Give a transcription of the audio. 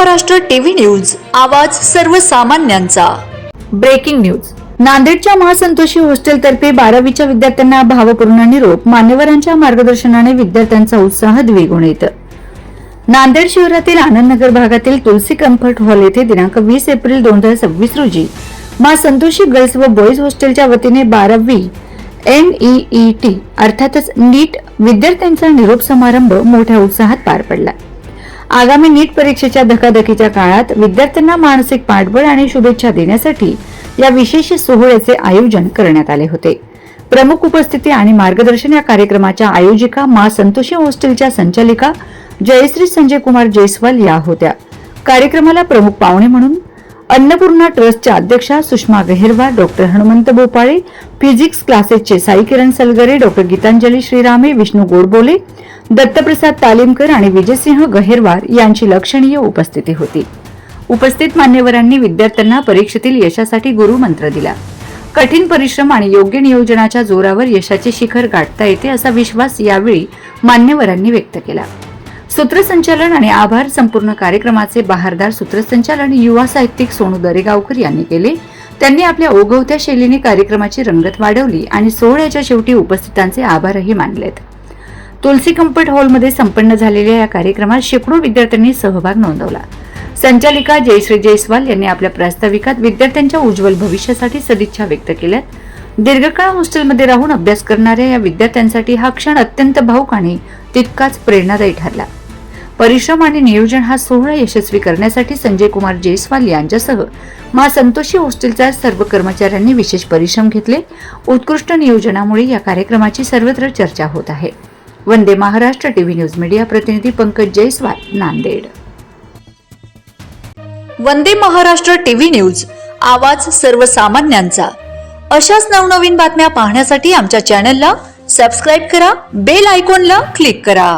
Maharashtra TV news, आवाज सर्वसामान्यांचा। Breaking news. नांदेडच्या महासंतोषी हॉस्टेलतर्फे 12वीच्या विद्यार्थ्यांना भावपूर्ण निरोप। मान्यवरांच्या मार्गदर्शनाने विद्यार्थ्यांचा उत्साह द्विगुणित येतो। नांदेड शहरातील आनंदनगर भागातील तुलसी कम्फर्ट हॉल येथे दिनांक 20 एप्रिल 2026 रोजी महासंतोषी गर्ल्स व बॉईज हॉस्टेलच्या वतीने 12वी NEET अर्थातच नीट विद्यार्थ्यांचा निरोप समारंभ मोठ्या उत्साहात पार पडला। आगामी नीट परीक्षेच्या धकाधकीच्या काळात विद्यार्थ्यांना मानसिक पाठबळ आणि शुभेच्छा देण्यासाठी या विशेष सोहळ्याचे आयोजन करण्यात आले होते। प्रमुख उपस्थिती आणि मार्गदर्शन या कार्यक्रमाच्या आयोजिका मा संतोषी हॉस्टेलच्या संचालिका जयश्री संजय कुमार जयस्वाल या होत्या। कार्यक्रमाला प्रमुख पाहुणे म्हणून अन्नपूर्णा ट्रस्टच्या अध्यक्षा सुषमा गहेरवार, डॉक्टर हनुमंत भोपाळे, फिजिक्स क्लासेसचे साई किरण सलगरे, डॉक्टर गीतांजली श्रीरामे, विष्णू गोडबोले, दत्तप्रसाद तालीमकर आणि विजयसिंह गहेरवार यांची लक्षणीय उपस्थिती होती। उपस्थित मान्यवरांनी विद्यार्थ्यांना परीक्षेतील यशासाठी गुरुमंत्र दिला। कठीण परिश्रम आणि योग्य नियोजनाच्या जोरावर यशाचे शिखर गाठता येते असा विश्वास यावेळी मान्यवरांनी व्यक्त केला। सूत्रसंचालन आणि आभार संपूर्ण कार्यक्रमाचे बहारदार सूत्रसंचालन युवा साहित्यिक सोनू दरेगावकर यांनी केले। त्यांनी आपल्या ओघवत्या शैलीने कार्यक्रमाची रंगत वाढवली आणि सोहळ्याच्या शेवटी उपस्थितांचे आभारही मानलेत। तुलसी कम्फर्ट हॉलमध्ये संपन्न झालेल्या या कार्यक्रमात शेकडो विद्यार्थ्यांनी सहभाग नोंदवला। संचालिका जयश्री जयस्वाल यांनी आपल्या प्रास्ताविकात विद्यार्थ्यांच्या उज्ज्वल भविष्यासाठी सदिच्छा व्यक्त केल्या। दीर्घकाळ हॉस्टेलमध्ये राहून अभ्यास करणाऱ्या या विद्यार्थ्यांसाठी हा क्षण अत्यंत भावुक आणि तितकाच प्रेरणादायी ठरला। परिश्रम आणि नियोजन हा सोहळा यशस्वी करण्यासाठी संजय कुमार जयस्वाल यांच्यासह मा संतोषी हॉस्टेलच्या सर्व कर्मचाऱ्यांनी विशेष परिश्रम घेतले। उत्कृष्ट नियोजनामुळे या कार्यक्रमाची सर्वत्र चर्चा होत आहे। Vande Maharashtra TV news media प्रतिनिधी पंकज जयस्वाल, नांदेड। वंदे महाराष्ट्र टीव्ही न्यूज, आवाज सर्वसामान्यांचा। अशाच नवनवीन बातम्या पाहण्यासाठी आमच्या चॅनलला सबस्क्राइब करा, बेल आयकॉनला क्लिक करा।